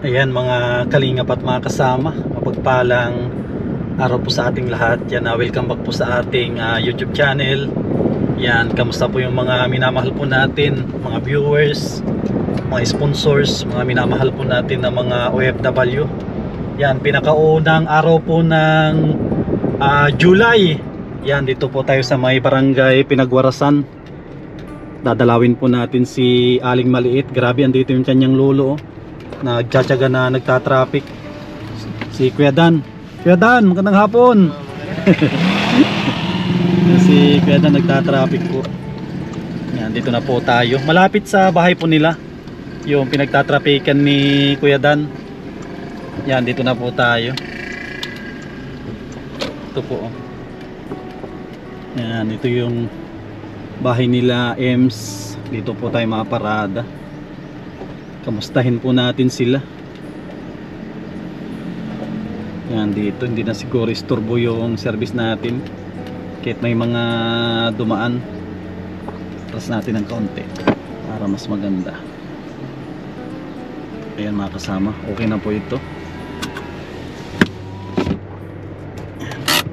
Ayan mga kalingap at mga kasama, mapagpalang araw po sa ating lahat. Yan, welcome back po sa ating YouTube channel. Yan, kamusta po yung mga minamahal po natin, mga viewers, mga sponsors, mga minamahal po natin na mga OFW. Yan, pinakaunang araw po ng July. Yan, dito po tayo sa may barangay Pinagwarasan. Dadalawin po natin si Aling Maliit. Grabe, andito yung kanyang lolo, nagtsatsaga na nagtatraffic. Si Kuya Dan. Kuya Dan, magandang hapon. Si Kuya Dan nagtatraffic po. Yan, dito na po tayo. Malapit sa bahay po nila yung pinagtatrafikan ni Kuya Dan. Yan, dito na po tayo. Ito po. Yan, ito yung bahay nila Ems. Dito po tayo makaparada. Kamustahin po natin sila. Yan, dito hindi na siguro istorbo yung service natin. Kahit may mga dumaan, taas natin ng kaunti para mas maganda. Ayan mga kasama, okay na po ito.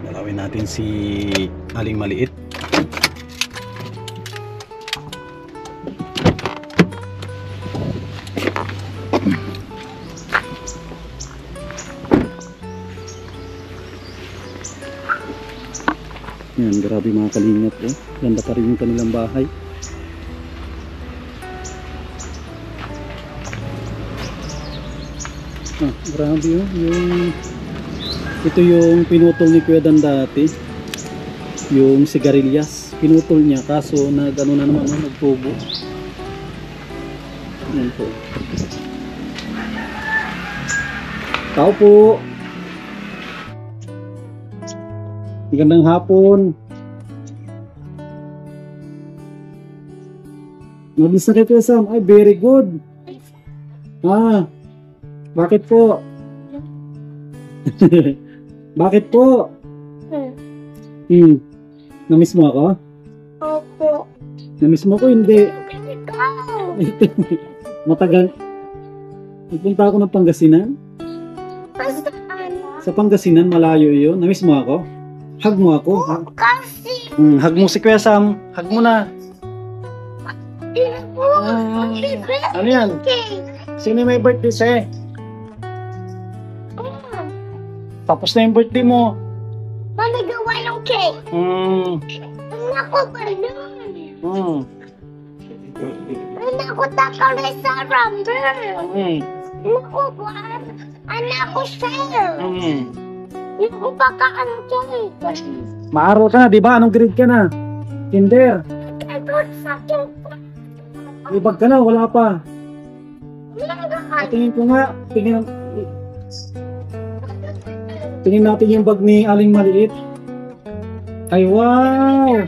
Dalawin natin si Aling Maliit. Yan, grabe mga kalingap po. Ganda pa rin yung kanilang bahay. Grabe oh. Ito yung pinutol ni Kuya Dan dati. Yung sigarilyas. Pinutol niya kaso ano na naman, nagtubo. Yan po. Tao po. Magandang hapon. Mabilis na kayo, Sam. Ay, very good. Bakit po? Bakit po? Namiss mo ako? Opo. Namiss mo ako? Hindi. Matagal. Nagpunta ako ng Pangasinan. Sa Pangasinan, malayo yun. Namiss mo ako? Hug mo ako. Kasi. Hug mo si Kuya Sam. Hug mo na. Ano yan? Sino may birthday sa'yo? Tapos na yung birthday mo. Managawa ng cake. Naku ba nun? Naku takawin sa rumble. Naku ba? Anak ko sa'yo. Naku baka ang cake. Maaral ka na, di ba? Anong grade ka na? Kinder. Ibag ka na, wala pa. Tingin ko nga. Tingin natin yung bag ni Aling Maliit. Ay, wow!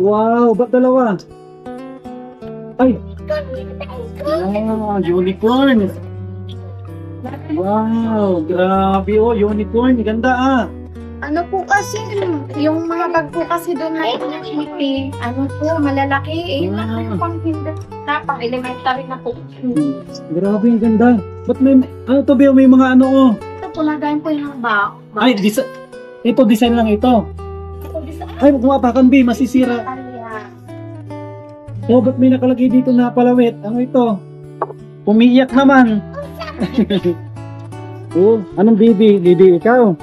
Wow, ba't dalawa? Ay! Unicorn! Wow, grabe oh, unicorn, ganda Ano po kasi, yung mga bag po kasi doon na ano po, malalaki pang kinder na, pang elementary na po. Grabe, yung ganda. Ba't may, may mga ano Ito po, nagayin po yung bag. Ay, ito, design lang ito. Ay, kumapakan B, masisira. Oh, ba't may nakalagay dito na palawit? Ano ito? Umiiyak naman. Oh, anong baby? Baby, ikaw?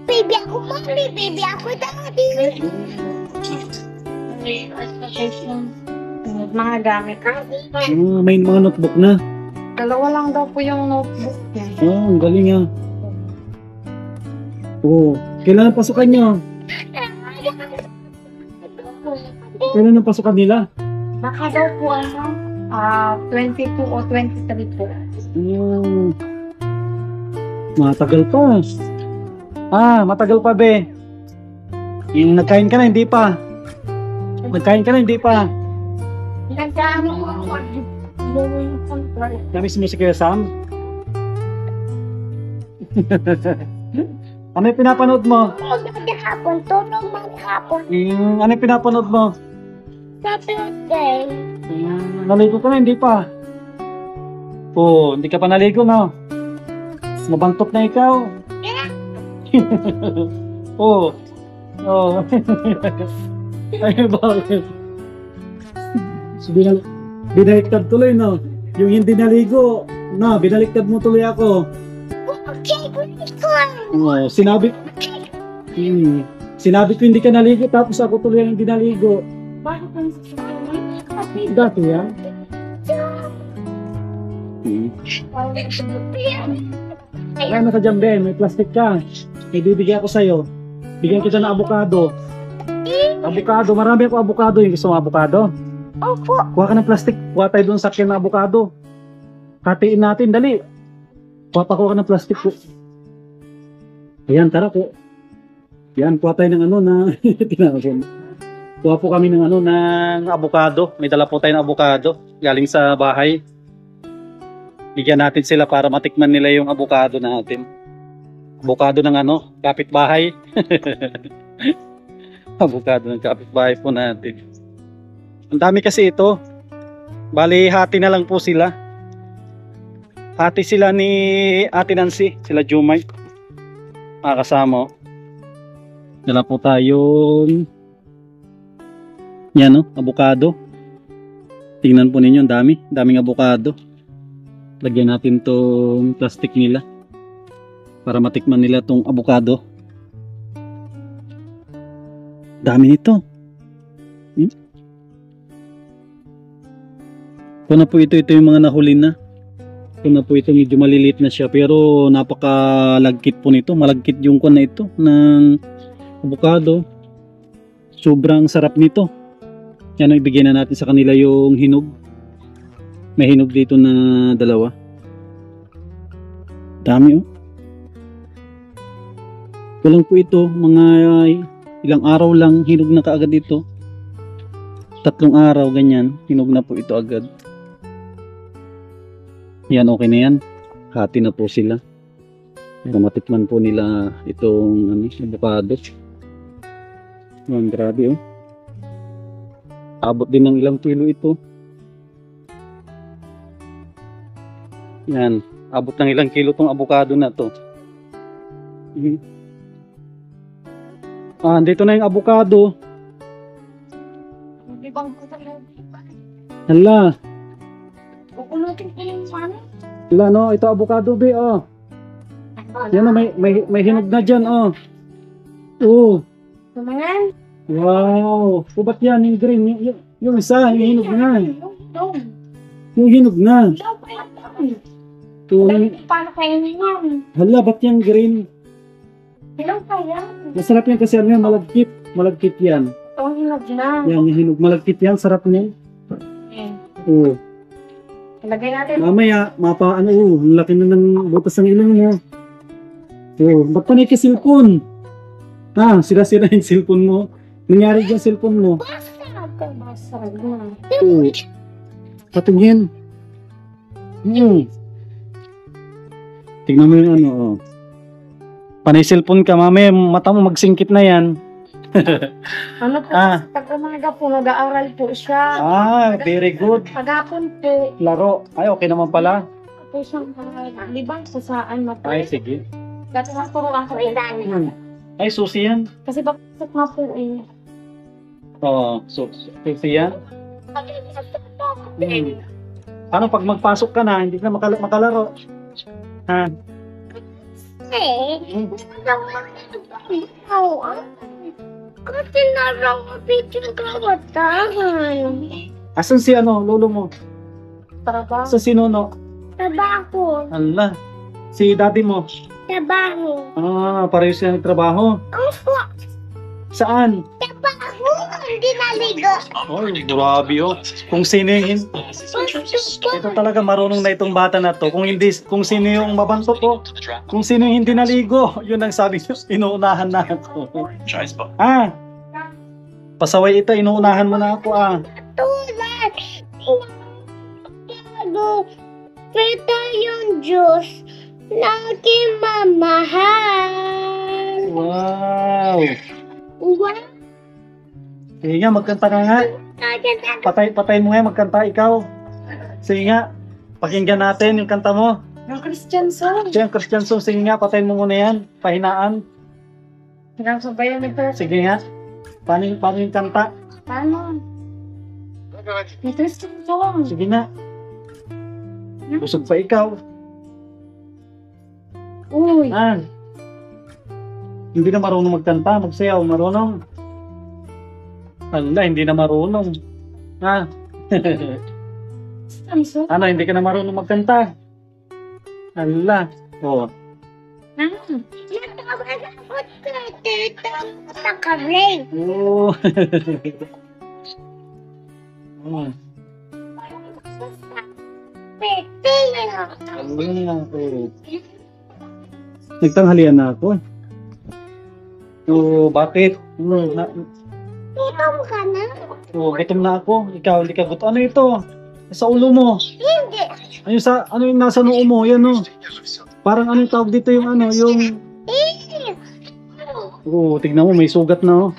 Baby ako, mommy. Baby ako, daddy. Mga gamit. May mga notebook na. Dalawa lang daw po yung notebook niya. Oh, ang galing Oh, kailan ang pasukan nyo? Kailan ang pasukan nila? Baka daw po 22 o 23 po. Matagal pa. Matagal pa be. Yung nagkain ka na, hindi pa. Nagkain ka na, hindi pa. Nagkaano po ako. Namiss mo si Kuya Sam? Ano yung pinapanood mo? Maghapon, tulog maghapon. Ano yung pinapanood mo? Sa birthday. Naligo ka na, hindi pa. Oh, hindi ka pa naligo, no? Nabantot na ikaw. Oh. Oh. Ay, bakit? So, binaliktad tuloy, no? Yung hindi naligo, no? Binaliktad mo tuloy ako. Okay, gusto. Oh, sinabi ko hindi ka naligo, tapos ako tuloy ang hindi naligo. Bakit ang sasabihin? Dati yan. Ano ka dyan, Ben? May plastic ka. May bibigyan ako sa'yo. Bigyan kita ng avocado. Avocado, marami ako avocado. Yung gusto mo avocado? Opo. Kuha ka ng plastic. Kuha tayo doon sa akin ng avocado. Hatiin natin, dali. Kuha ka ng plastic po. Ayan, tara po. Yan, kuha tayo ng ano na... tinawag. Kuha po kami ng ano ng avocado. May dala po tayo ng avocado. Galing sa bahay. Bigyan natin sila para matikman nila yung avocado natin. Avocado ng ano, kapitbahay. Avocado ng kapitbahay po natin. Ang dami kasi ito. Bali, hati na lang po sila. Hati sila ni Ate Nancy, sila Jumay. Kasama. Dala po tayong yan, no, avocado. Tingnan po ninyo, ang daming avocado. Lagyan natin tong plastic nila para matikman nila tong avocado. Dami nito. Ito na po ito yung mga nahuli na. Ito na po ito, medyo maliliit na siya pero napakalagkit po nito. Malagkit yung kon na ito ng avocado. Sobrang sarap nito. Yan, ibigay na natin sa kanila yung hinog. May hinog dito na dalawa. Dami, oh. Kulang po ito, mga ilang araw lang hinog na kaagad ito. 3 araw ganyan, hinog na po ito agad. Yan, okay na yan. Hati na po sila. Para matikman po nila itong avocado. Yan, grabe, oh. Abot din ng ilang kilo ito. Yan, abot ng ilang kilo tong avocado na to. Dito na yung avocado. Hala. Kukunutin ko yung sana. Hala, no, ito avocado, be, oh. Yan, oh, may hinog na dyan, oh. Oh. Tumangan. Wow. O, ba't yan, yung green? Yung isa, yung hinog na. Yung hinog na. Paano kayo na yan? Hala, ba't yung green? Ilang kaya? Masarap yan kasi ano yan, malagkit. Malagkit yan. Itong hinog na. Yan, yung hinog. Malagkit yan, sarap niya. Oo. Ilagay natin. Mamaya, ang laki na ng butas ng ilong mo. Oo, ba't pa na cellphone? Sira-sira yung cellphone mo. Nangyari dyan cellphone mo. Basag na. Oo. Patingin. Tingnan mo yung ano, oh. Panay cellphone ka, mamaya mata mo magsingkit na yan. Ano po? Pag umaga po, nag-aaral po siya. Very good. Paghapon po. Laro. Ay, okay naman pala. Ako siyang libang sa saan mata. Ay, sige. Dati nga puro ako ilan. Ay, susi yan. Kasi bakit nga po eh. Oo, susi yan. Paano pag magpasok ka na, hindi ka makalaro? Kasi narangapit yung kawatahan. Asan si lolo mo? Trabaho. Asan si Nono? Trabaho. Ala, si daddy mo? Trabaho. Pareho sila nagtrabaho. Opo. Saan? Trabaho. Hindi naligo. Ay, grabe, oh. Kung sino yung... Ito talaga marunong na itong bata na to. Kung sino yung mabantot ko, kung sino yung hindi naligo, yun ang sabi nyo, inuunahan na ako. Pasaway ito, inuunahan mo na ako, Tulad. Pwede yung Diyos na aking mamahal. Wow. Wow. Sige nga, magkanta ka nga. Patay mo nga, magkanta ikaw. Sige nga. Pakinggan natin yung kanta mo. Yung Christian song. Siya yung Christian song. Sige nga, patayin mo muna yan. Pahinaan. Nakasabayan nito. Sige nga. Paano yung kanta? Paano? Yung Christian song. Sige na. Busog pa ikaw. Uy. Hindi na marunong magkanta, magsayaw, marunong. Ala, hindi na marunong. Christian song. Ano, hindi ka na marunong magkanta. Ala. Oo. Nakaray. Oo. Pwede. Nagtanghalian na ako. So, bakit? Inom ka na. Gutom na ako. Ikaw, hindi ka gutom. Ano ito? Sa ulo mo. Hindi. Ano yung nasa noo mo? Yan o. Parang anong tawag dito yung ano, yung... Tignan mo, may sugat na oh.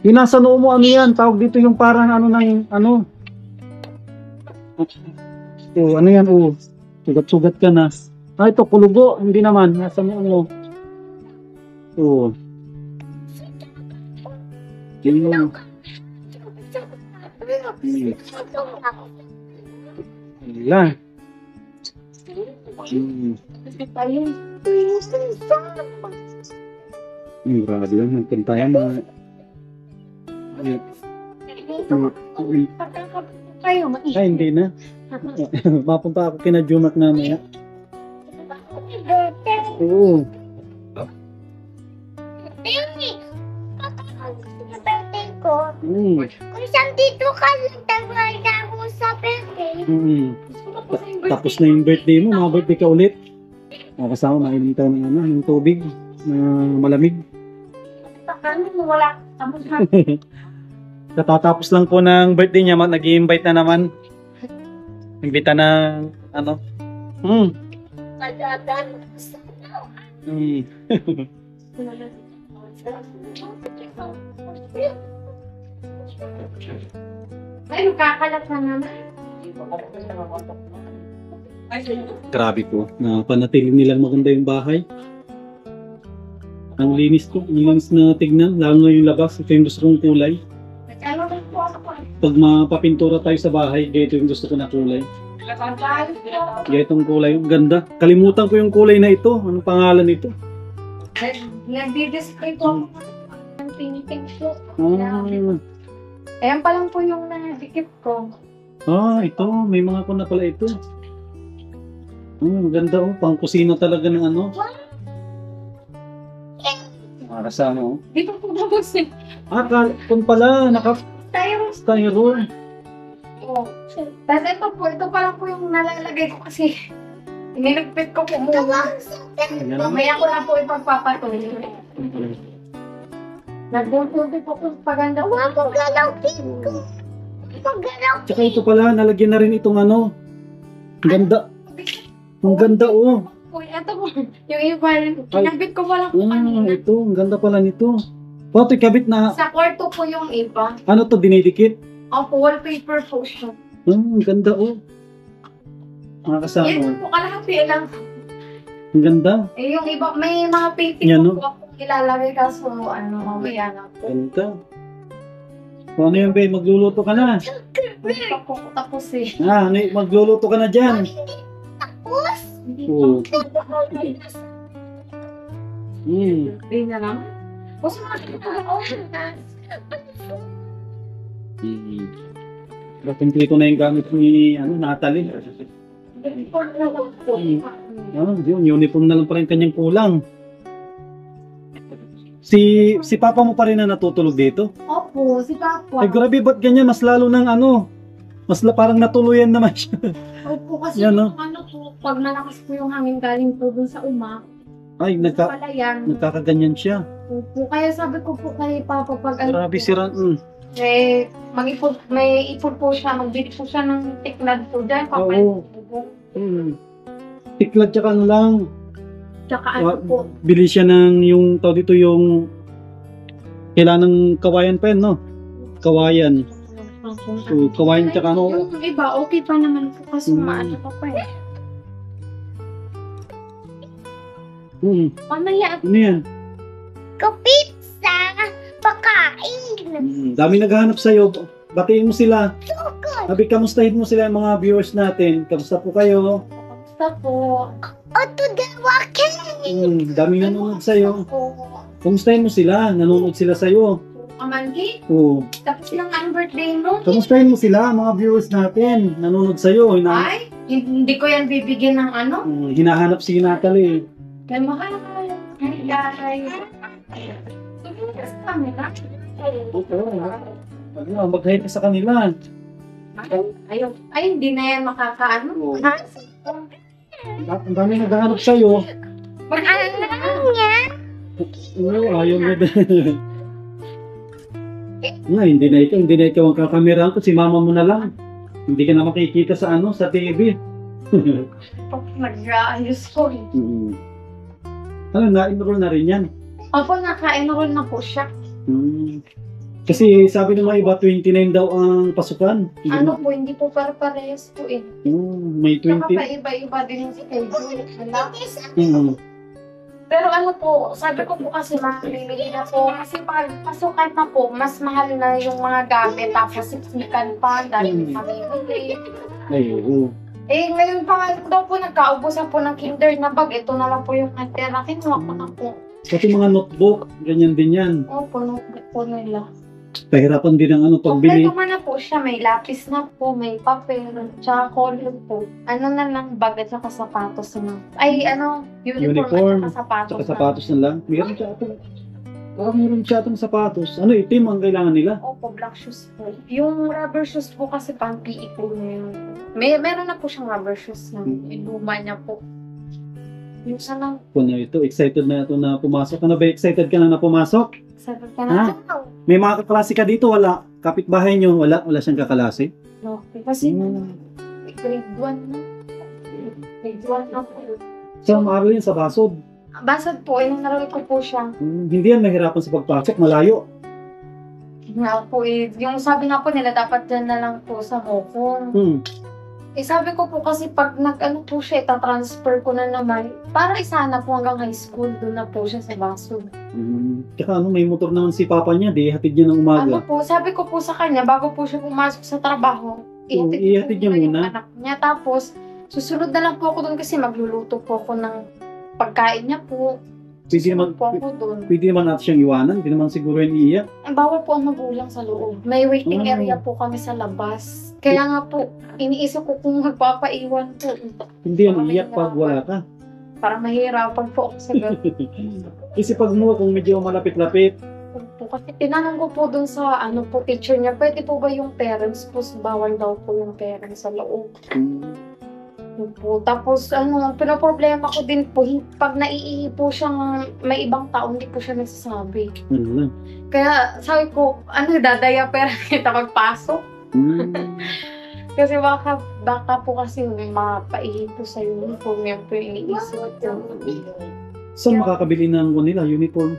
Yung nasa noo mo, ano yan? Tawag dito yung parang ano ng, ano. Ano yan, sugat-sugat ka na. Ito, kulugo. Hindi naman, nasa noo mo. Yun. Wala. Grabe lang, nagkantayan mga... Ay, hindi na. Mapunta ako kina Jumac namaya. Oo. Kung saan dito ka, nagtagay na ako sa birthday. Tapos na yung birthday mo, mga birthday ka ulit. Kasama, mainim tayo ng ano, yung tubig na malamig. Wala. Katatapos lang po ng birthday niya, nag-i-invite na naman. Invita na, ano. Ay, kakalat na naman. Grabe po, na panatili nilang maganda yung bahay. Ang linis po, ang linis na tignan, lalo na yung labas, ito yung gusto kong kulay. Pag mapapintura tayo sa bahay, ganito yung gusto ko na kulay. Ganitong kulay, ganda. Kalimutan ko yung kulay na ito, anong pangalan nito? Nagdi-display ko ang painting ko. Ayan pa lang po yung nadikip ko. Ito, may mga kuna pala ito. Ganda oh, pang kusina talaga ng ano. Kasama oh. Dito po tapos eh. Kung pala, Styrofoam. naka-styrofoam. Tapos ito pa lang po yung nalalagay ko kasi nilagpit ko po muna. Mamaya ko na po ipagpapatuloy. Nagdulti po po paganda. Magalaw dito. Magalaw. Tsaka ito pala, nalagyan na rin itong ano. Ang ganda. Ang ganda oh. Uy, ito po. Yung iba, kinabit ko pala po Ito, ang ganda pala nito. Ito, kabit na. Sa kwarto po yung iba. Ano to, dinidikit? Opo, wallpaper po siya. Ang ganda oh. Mga kasama. Yan po kalahati lang. Ang ganda. Yung iba, may mga painting Yan, po ako ilalagay kaso mamaya na po. Ganda. Ano yan, babe? Magluluto ka na. Tapos eh. Magluluto ka na dyan. Tapos. Oo. Ayun na lang. Gusto mo Kompleto na yung gamit ni Natalie. Yung uniform na lang pa rin kanyang kulang. Si Papa mo pa rin na natutulog dito? Opo, si Papa. Ay grabe, ba't ganyan? Mas lalo ng parang natuluyan naman siya. Opo, kasi Yan, po, pag malakas po yung hangin galing po dun sa uma, Ay, palayan. nagkakaganyan siya. Opo, kaya sabi ko po kay Papa pag Grabe po, sira. may ipon po siya, magbili po siya ng tiklad po dyan. Oo. Tiklad tsaka ano lang. Tsaka ano po. Bili siya ng yung tawag dito yung kailangan ng kawayan pen, no? Kawayan. So, kawain tsaka ano. Yung iba, okay pa naman po kasi maano pa pa eh. Mamaya, Ano yan? Pizza. Pakain. Dami naghahanap sa'yo. Batiin mo sila. Sabi, kamustahin mo sila yung mga viewers natin. Kamusta po kayo? kamusta po? Oto dawakin. Daming nanonood sa'yo. Po. Kamustahin mo sila. Nanonood sila sa'yo. Amandi, Oo. tapos lang ang birthday mo. Kamustahin mo sila, mga viewers natin. Nanonood sa'yo. Ay, hindi ko yan bibigyan ng ano. Hinahanap si Natalie. Kaya mahal. Ay. Sa kanila. Mag-hide ka sa kanila. Ayaw. Ay, hindi na yan makakaano. Oo. Ha? Ang dami naghahanap sa'yo. Ayaw mo din. Nga, hindi na ikaw ang kakameraan ko. Si mama mo na lang. Hindi ka na makikita sa sa TV. Mag-aayos ko. Ano, na-enroll na rin yan. Opo, naka-enroll na po siya. Kasi sabi ng mga iba, 29 daw ang pasukan. Ano po, hindi po para-parehas po eh. May 20. Saka pa iba-iba din yung schedule. Pero ano po, sabi ko po kasi mamimili na po. Kasi pag pasukan na po, mas mahal na yung mga gamit. Tapos siksikan pa, dahil mamimili. Ay, oo. Eh, ngayon pa nga daw po nagkaubusan po ng kinder na bag. Ito na lang po yung natira. Kinuha ko na po. Pati mga notebook, ganyan din yan. Opo, notebook po nila. Pahirapan din ang pagbili. Kompleto man na po siya. May lapis na po, may papel, tsaka color po. Ano na lang, bag at saka sapatos na. Ay, uniform at saka sapatos. Tsaka sapatos na lang. Meron siya ito. Meron siya itong sapatos. Ano, itim ang kailangan nila? Opo, black shoes po. Yung rubber shoes po kasi pang PE po niya yun. Meron na po siyang rubber shoes na. Luma niya po. Yung sana. Kung ito, excited na ito na pumasok. Ano ba, excited ka na pumasok? Excited ka na. May mga kaklase ka dito, wala. Kapitbahay nyo, wala siyang kaklase. Okay, kasi grade 1 na. Grade 1 na po. Sa Marlene, sa Basod. Basad po, inaral ko po siya. Hindi yan mahirapan sa pagpasok, malayo. Nga po eh, yung sabi nga po nila, dapat dyan na lang po sa Mokong. Eh sabi ko po kasi pag nag-ano po siya, itatransfer ko na naman, para isana po hanggang high school, doon na po siya sa Basod. Tsaka may motor naman si papa niya, di hatid niya ng umaga. Ano po, sabi ko po sa kanya, bago po siya pumasok sa trabaho, ihatid niya yung muna. anak niya. Tapos, susunod na lang po ako doon kasi magluluto po ako ng pagkain niya po. Pwede naman, Po ako doon. pwede naman natin siyang iwanan, hindi naman siguro yung iiyak. Ang bawal po ang magulang sa loob. May waiting area po kami sa labas. Kaya nga po, iniisip ko kung magpapaiwan po. Hindi yan iiyak pag wala ka. Para mahirapan po ako sa gano'n. Kasi pag mo, kung medyo malapit-lapit, po. Kasi tinanong ko po dun sa po, teacher niya, pwede po ba yung parents po? Bawal daw po yung parents sa loob. Yun po. Tapos, pinaproblema ko din po, pag naiihi po siyang may ibang tao, hindi po siya nagsasabi. Kaya, sabi ko, dadaya pera kita magpasok? Kasi baka po kasi mapaihi po sa uniform, yan po yung iniisip ko. Saan makakabili ng nila, uniform?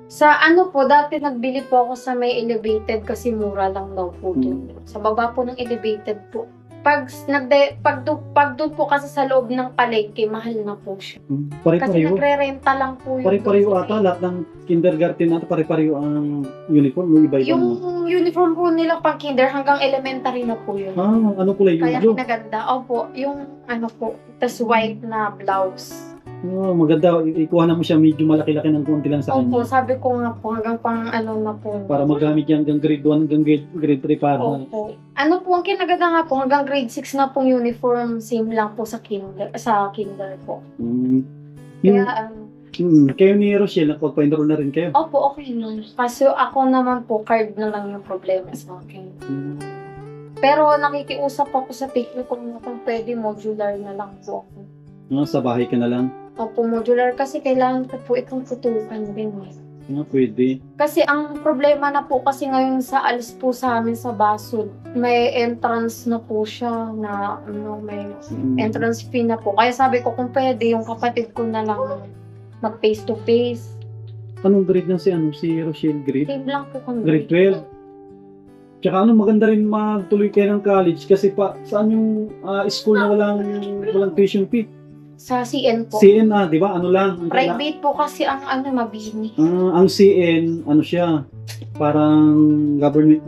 Sa po, dati nagbili po ako sa may elevated kasi mura lang daw po doon. Sa baba po ng elevated po. Pag doon po kasi sa loob ng palengke, mahal na po siya. Kasi Pare-pareho. nagre-renta lang po yun. Pare-pareho ata, lahat ng kindergarten ata, pare-pareho ang uniform, yung iba-iba. Yung uniform po nila pang kinder hanggang elementary na po yun. Ano kulay Kaya yun? kinaganda. Opo, yung po, tas white na blouse. Maganda, ikuha na mo siya medyo malaki-laki ng konti lang sa Opo, kanya. sabi ko nga po, hanggang pang na po. Para magamit yan hanggang grade 1, hanggang grade 3 para. Opo. Po, ang kinaganda nga po, hanggang grade 6 na pong uniform, same lang po sa kinder po. Kaya, Kayo ni Rochelle, nakapag-enroll na rin kayo? opo, okay nun. Kaso ako naman po, card na lang yung problema sa akin. Pero nakikiusap ako sa technicum na kung pwede modular na lang po ako. Sa bahay ka na lang? Opo, modular kasi kailangan ko po itong putukan din. Pwede. Kasi ang problema na po kasi ngayon sa alis po sa amin sa Basod, may entrance na po siya na may entrance fee na po. Kaya sabi ko kung pwede yung kapatid ko na lang mag face to face. Anong grade na si Rochelle? Grade? Same lang po kung Grade 12? Tsaka ano, maganda rin magtuloy kayo ng college kasi saan yung school na walang tuition fee? Sa CN po. CN di ba? Ano lang? Private po kasi ang mabini. Ang CN, ano siya? Parang government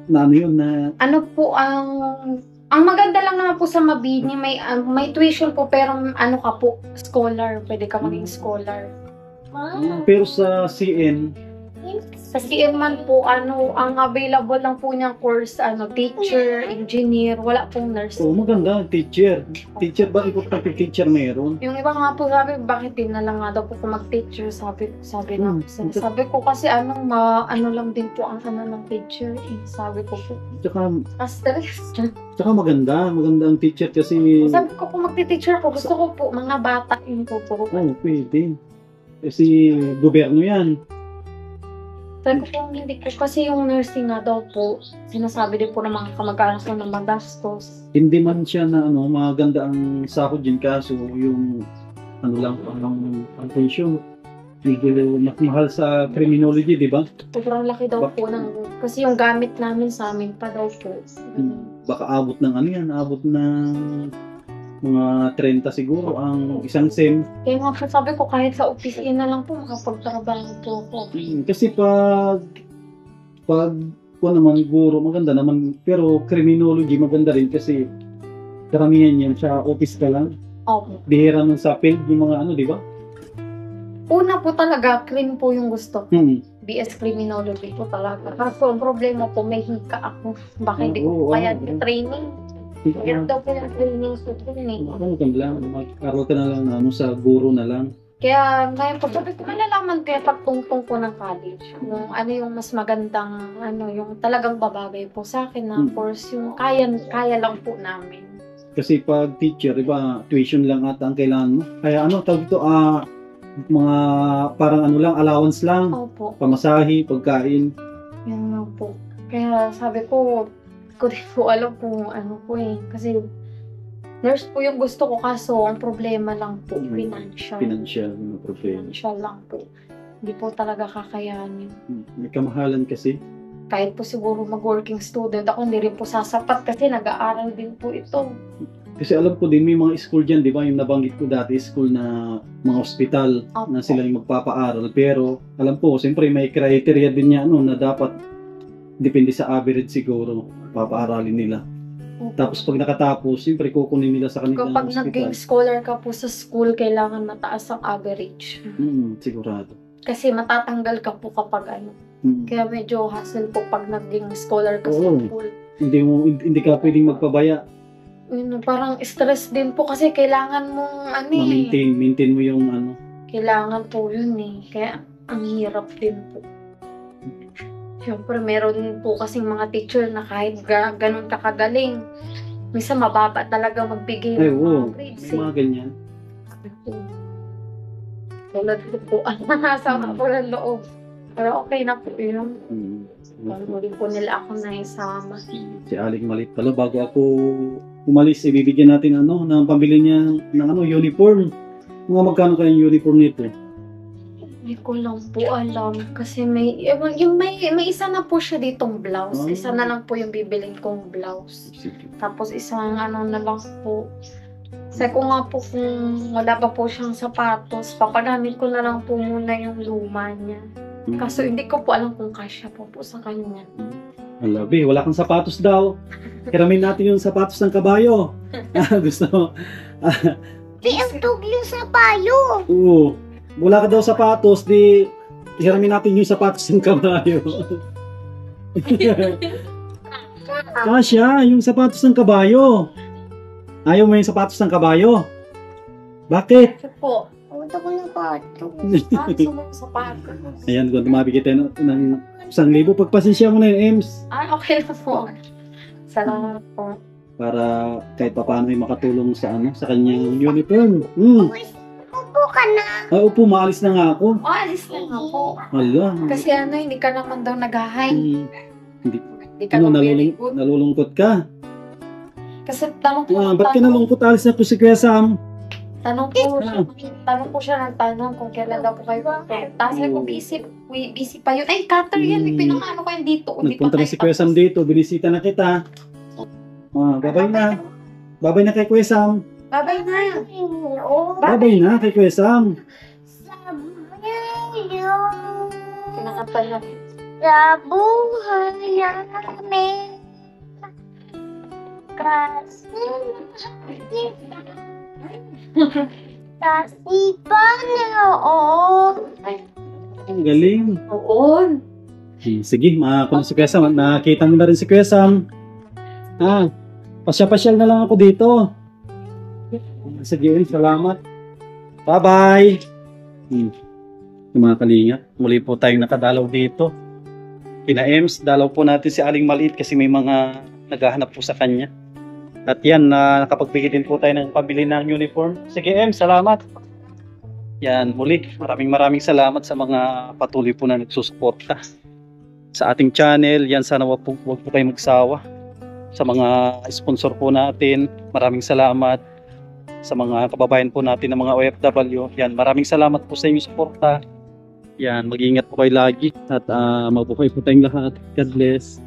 na ano yun na... Ano po ang maganda lang naman po sa Mabini, may tuition po pero ano ka po, scholar, pwede ka maging scholar. Pero sa CN, Sa CN man po, ang available lang po niyang course, teacher, engineer, wala pong nurse. maganda, teacher. Teacher ba? Importante teacher meron. Yung iba nga po sabi, bakit din na lang nga daw po kung mag-teacher, sabi na po. Sabi ko kasi ano lang din po ang ng teacher. Sabi ko po, stress. Tsaka maganda ang teacher kasi... Sabi ko kung magti-teacher po, gusto ko po, mga bata yun po. Pwede. Kasi gobyerno yan. Sabi ko kung hindi ko, kasi yung nursing nga daw po, sinasabi din po ng mga kamag-anak ko ng magastos. Hindi man siya na maganda ang sahod din kaso yung ang pension. Medyo mas mahal sa criminology, di ba? Sobrang laki daw po kasi yung gamit namin sa amin pa daw po. Baka abot ng abot ng mga 30 siguro ang isang SEM. Kaya nga po sabi ko kahit sa opisina lang po makapagtrabaho po ako. Kasi pag naman guro maganda naman pero criminology maganda rin kasi karamihan yan sa office ka lang. Opo. Bihira nun sa field yung mga di ba? Una po talaga, crim po yung gusto. BS Criminology po talaga. Kaso ang problema po, may hika ako. Baka hindi ko kaya yung training. Meron daw po yung training sa training. Lang, mag-aral ka na lang sa guro na lang. Kaya ngayon po, sabi ko malalaman kaya pagtungtong ko ng college. Kung ano yung mas magandang, yung talagang babagay po sa akin na course, yung kaya lang po namin. Kasi pag teacher, iba, tuition lang ata ang kailangan mo. Kaya tawag ito, mga parang lang, allowance lang. Opo. Pamasahe, pagkain. Yan nga po. Kaya sabi ko din po alam kung po kasi nurse po yung gusto ko kaso ang problema lang po, financial. Financial problema. Financial lang po. Hindi po talaga kakayanin. May kamahalan kasi. Kahit po siguro mag-working student ako, hindi rin po sasapat kasi nag-aaral din po ito. Kasi alam ko din may mga school dyan, di ba? Yung nabanggit ko dati, school na mga hospital na sila yung magpapaaral. Pero alam ko, siyempre may criteria din niya na dapat depende sa average siguro papaaralin nila. Tapos pag nakatapos, siyempre kukunin nila sa kanilang kapag hospital. Naging scholar ka po sa school, kailangan mataas ang average. Sigurado. Kasi matatanggal ka po kapag Kaya medyo hassle po pag naging scholar ka sa school. Hindi ka pwedeng magpabaya. Parang stress din po kasi kailangan mong maintain mo yung Kailangan po yun Kaya ang hirap din po. Siyempre meron po kasing mga teacher na kahit ganun kakagaling, minsan mababa talaga magbigay ng mga grades. Mga ganyan. Tulad po, sama po ng loob. Pero okay na po yun. Hindi po nila ako naisama. Si Aling Malit pala, bago ako umalis, ibibigyan natin ng pambili niya ng uniform. Mga magkano kayong uniform nito? Hindi ko lang po alam. Kasi may isa na po siya ditong blouse. Isa na lang po yung bibilin kong blouse. Tapos isang na lang po. Kasi ko nga po kung wala pa po siyang sapatos, papagamit ko na lang po muna yung luma niya. Kaso hindi ko po alam kung kasya po sa kanya. Alabi, wala kang sapatos daw. Hiramin natin yung sapatos ng kabayo. Gusto mo? Ang tuglo sa payo. Oo. Wala ka daw sapatos, di hiramin natin yung sapatos ng kabayo. Kasya, yung sapatos ng kabayo. Ayaw mo yung sapatos ng kabayo? Bakit? Kasi po, Punta ko ng pato. gusto mo sapatos. Ayan, kung tumabigay tayo ng 1,000, pagpasensya mo na yung EMS. Okay na po. Salamat po. Para kahit pa paano ay makatulong sa kanyang uniform. Upo ka na. Upo, maalis na nga ako. Alis na nga po. Hala. Kasi hindi ka naman daw nag-hi. Hindi ka Nalulungkot ka? Kasi tanong po. Ba't ka nalungkot? Alis na po si Kuya Sam. Tanong po siya ng tanong kung kailan daw po kayo pupunta. Tapos sabi ko, busy pa yun. Ay, cutter yan. Pinakaano ko yun dito. Nagpunta na si Kuya Sam dito. Binisita na kita. Babay na. Babay na kay Kuya Sam. Babay na. Babay na kay Kuya Sam. Pinakanta na. Sa buhay namin kasi Panginoon. Ang galing. Oo. Sige, makakuha si Kuya Sam. Nakita mo na rin si Kuya Sam. Pasya-pasyal na lang ako dito. Sige, salamat. Bye-bye. Yung mga kalinga, muli po tayong nakadalaw dito. Kina Ems, dalaw po natin si Aling Maliit kasi may mga naghahanap po sa kanya. At yan, nakapagbigay din po tayo ng pabili ng uniform. Sige Ems, salamat. Yan, muli, maraming salamat sa mga patuloy po na nagsusuporta sa ating channel. Yan, sana wag po kayo magsawa. Sa mga sponsor po natin, maraming salamat. Sa mga kababayan po natin ng mga OFW, yan, maraming salamat po sa inyong suporta. Yan, mag-iingat po kayo lagi at mabuhay po tayong lahat. God bless.